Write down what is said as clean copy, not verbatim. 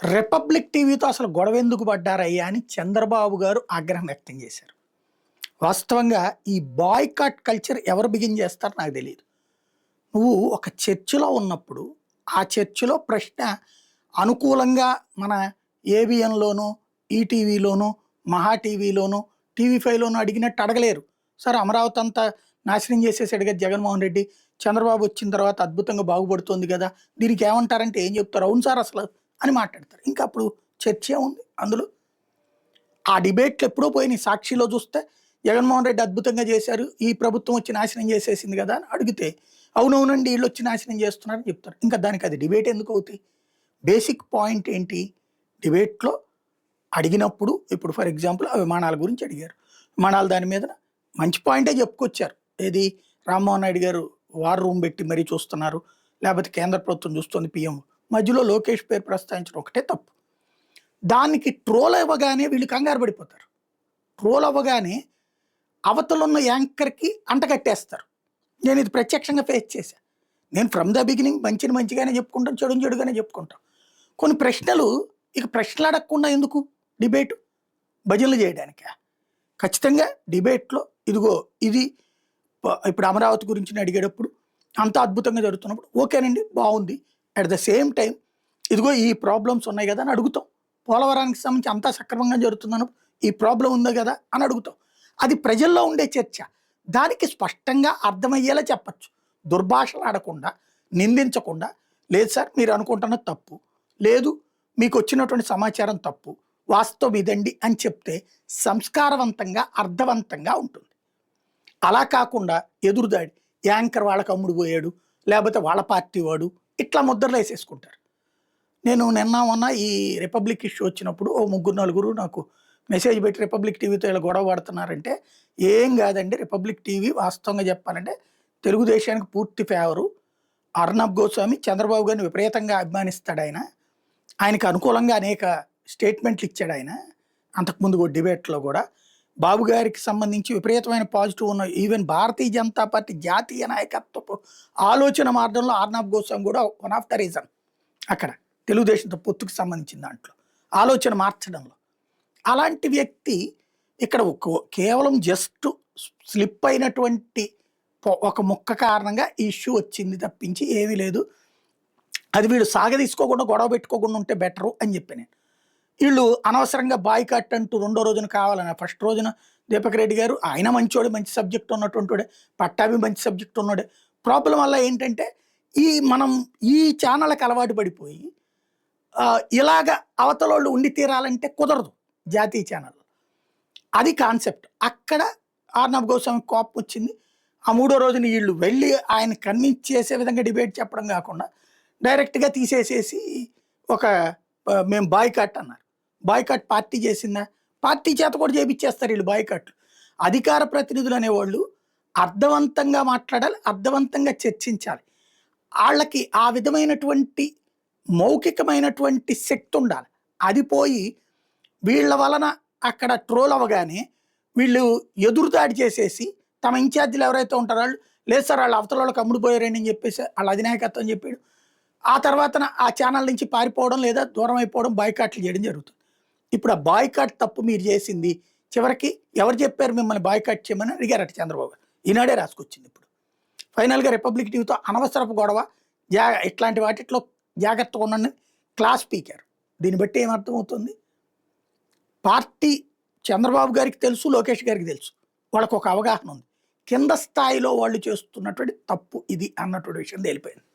Republic టీవీతో అసలు గొడవ ఎందుకు పడ్డారయ్యా అని చంద్రబాబు గారు ఆగ్రహం వ్యక్తం చేశారు. వాస్తవంగా ఈ బాయ్‌కాట్ కల్చర్ ఎవరు బిగిన్ చేస్తారో నాకు తెలీదు. నువ్వు ఒక చర్చ్‌లో ఉన్నప్పుడు, ఆ చర్చ్‌లో ప్రశ్న అనుకూలంగా మన ఏబిఎన్‌లోనో, ఈటీవీలోనో, మహా టీవీలోనో, టీవీ5లోనో అడిగినట్టు అడగలేరు. సార్ అమరావతి అంతా నాశనం చేసేసాడు కదా జగన్మోహన్ రెడ్డి. చంద్రబాబు వచ్చిన తర్వాత అద్భుతంగా బాగుపడుతోంది కదా! దీనికి ఏమంటారంటే ఏం చెప్తారు? అవును సార్ అసలు అని మాట్లాడతారు. ఇంకా అప్పుడు చర్చ ఏముంది అందులో? ఆ డిబేట్లు ఎప్పుడో పోయినాయి. సాక్షిలో చూస్తే జగన్మోహన్ రెడ్డి అద్భుతంగా చేశారు. ఈ ప్రభుత్వం వచ్చి నాశనం చేసేసింది కదా అని అడిగితే, అవునవునండి వీళ్ళు వచ్చి నాశనం చేస్తున్నారని చెప్తారు. ఇంకా దానికి అది డిబేట్ ఎందుకు అవుతాయి? బేసిక్ పాయింట్ ఏంటి? డిబేట్‌లో అడిగినప్పుడు ఇప్పుడు ఫర్ ఎగ్జాంపుల్ ఆ విమానాల గురించి అడిగారు. విమానాలు దాని మీద మంచి పాయింటే చెప్పుకొచ్చారు. ఏది రామ్మోహన్ నాయుడు గారు వార్ రూమ్ పెట్టి మరీ చూస్తున్నారు. లేకపోతే కేంద్ర ప్రభుత్వం చూస్తుంది పీఎం. మధ్యలో లోకేష్ పేరు ప్రస్తావించడం ఒకటే తప్పు. దానికి ట్రోల్ అవ్వగానే వీళ్ళు కంగారు పడిపోతారు. ట్రోల్ అవ్వగానే అవతలున్న యాంకర్‌కి అంటగట్టేస్తారు. నేను ఇది ప్రత్యక్షంగా ఫేస్ చేశా. నేను ఫ్రమ్ ద బిగినింగ్ మంచిని మంచిగానే చెప్పుకుంటాను, చెడుని చెడుగానే చెప్పుకుంటాం. కొన్ని ప్రశ్నలు ఇక ప్రశ్నలు అడగకుండా ఎందుకు డిబేటు? భజనలు చేయడానికా? ఖచ్చితంగా డిబేట్‌లో ఇదిగో ఇది ఇప్పుడు అమరావతి గురించి అడిగేటప్పుడు అంత అద్భుతంగా జరుగుతున్నప్పుడు ఓకేనండి బావుంది. అట్ ద సేమ్ టైమ్ ఇదిగో ఈ ప్రాబ్లమ్స్ ఉన్నాయి కదా అని అడుగుతాం. పోలవరానికి సంబంధించి అంతా సక్రమంగా జరుగుతుందన్నప్పుడు ఈ ప్రాబ్లం ఉంది కదా అని అడుగుతాం. అది ప్రజల్లో ఉండే చర్చ. దానికి స్పష్టంగా అర్థమయ్యేలా చెప్పచ్చు. దుర్భాషలు ఆడకుండా, నిందించకుండా, లేదు సార్ మీరు అనుకుంటున్నది తప్పు. లేదు మీకు వచ్చినటువంటి సమాచారం తప్పు. వాస్తవం ఇదండి అని చెప్తే సంస్కారవంతంగా, అర్థవంతంగా ఉంటుంది. అలా కాకుండా ఎదురుదాడి, యాంకర్ వాళ్ళకి అమ్ముడు పోయాడు, లేకపోతే వాళ్ళ పార్టీ వాడు ఇట్లా ముద్రలు వేసేసుకుంటారు. నేను నిన్న మొన్న ఈ రిపబ్లిక్ ఇష్యూ వచ్చినప్పుడు ఓ ముగ్గురు నలుగురు నాకు మెసేజ్ పెట్టి రిపబ్లిక్ టీవీతో ఇలా గొడవ పడుతున్నారంటే, ఏం కాదండి రిపబ్లిక్ టీవీ వాస్తవంగా చెప్పాలంటే తెలుగుదేశానికి పూర్తి ఫేవరు. అర్నబ్ గోస్వామి చంద్రబాబు గారిని విపరీతంగా అభిమానిస్తాడు ఆయన. ఆయనకు అనుకూలంగా అనేక స్టేట్మెంట్లు ఇచ్చాడు ఆయన. అంతకుముందు డిబేట్లో కూడా బాబు గారికి సంబంధించి విపరీతమైన పాజిటివ్ ఉన్న ఈవెన్ భారతీయ జనతా పార్టీ జాతీయ నాయకత్వపు ఆలోచన మార్గంలో అర్నబ్ గోస్వామి కూడా వన్ ఆఫ్ ద రీజన్ అక్కడ తెలుగుదేశంతో పొత్తుకు సంబంధించిన దాంట్లో ఆలోచన మార్చడంలో. అలాంటి వ్యక్తి ఇక్కడ కేవలం జస్ట్ స్లిప్ అయినటువంటి ఒక ముక్క కారణంగా ఈ ఇష్యూ వచ్చింది తప్పించి ఏమీ లేదు. అది వీళ్ళు సాగదీసుకోకుండా గొడవ పెట్టుకోకుండా ఉంటే బెటరు అని చెప్పి నేను. వీళ్ళు అనవసరంగా బాయ్‌కాట్ అంటూ రెండో రోజున కావాలని ఫస్ట్ రోజున దీపక్ రెడ్డి గారు ఆయన మంచోడే, మంచి సబ్జెక్ట్ ఉన్నటువంటివాడే, పట్టాభి మంచి సబ్జెక్ట్ ఉన్నాడే. ప్రాబ్లం వల్ల ఏంటంటే మనం ఈ ఛానళ్ళకి అలవాటు పడిపోయి ఇలాగ అవతలోళ్ళు ఉండి తీరాలంటే కుదరదు జాతీయ ఛానల్లో. అది కాన్సెప్ట్. అక్కడ అర్నబ్ గోస్వామికి కోపం వచ్చింది. ఆ మూడో రోజున వీళ్ళు వెళ్ళి ఆయన కన్విన్స్ చేసే విధంగా డిబేట్ చెప్పడం కాకుండా డైరెక్ట్‌గా తీసేసేసి ఒక మేము బాయ్‌కాట్ అన్నారు. బాయ్‌కాట్ పార్టీ చేసిందా? పార్టీ చేత కూడా చేపిచ్చేస్తారు వీళ్ళు బాయ్‌కాట్లు. అధికార ప్రతినిధులు అనేవాళ్ళు అర్థవంతంగా మాట్లాడాలి, అర్థవంతంగా చర్చించాలి. ఆళ్ళకి ఆ విధమైనటువంటి మౌఖికమైనటువంటి శక్తి ఉండాలి. అది పోయి వీళ్ళ వలన అక్కడ ట్రోల్ అవ్వగానే వీళ్ళు ఎదురుదాడి చేసేసి తమ ఇన్ఛార్జీలు ఎవరైతే ఉంటారో వాళ్ళు లేదు సార్ వాళ్ళు అవతలోళ్ళకి అమ్ముడు పోయారండి అని చెప్పేసి వాళ్ళ అధినాయకత్వం చెప్పాడు. ఆ తర్వాతన ఆ ఛానల్ నుంచి పారిపోవడం లేదా దూరం అయిపోవడం బాయ్‌కాట్లు చేయడం జరుగుతుంది. ఇప్పుడు ఆ బాయ్‌కాట్ తప్పు మీరు చేసింది చివరికి ఎవరు చెప్పారు మిమ్మల్ని బాయ్‌కాట్ చేయమని అడిగారట చంద్రబాబు గారు. ఈనాడే రాసుకొచ్చింది ఇప్పుడు. ఫైనల్‌గా రిపబ్లిక్ టీవీతో అనవసరపు గొడవ ఇట్లాంటి వాటిట్లో జాగ్రత్తగా ఉండండి క్లాస్ పీకారు. దీన్ని బట్టి ఏమర్థమవుతుంది? పార్టీ చంద్రబాబు గారికి తెలుసు, లోకేష్ గారికి తెలుసు. వాళ్ళకు ఒక అవగాహన ఉంది. కింద స్థాయిలో వాళ్ళు చేస్తున్నటువంటి తప్పు ఇది అన్నటువంటి విషయం తేలిపోయింది.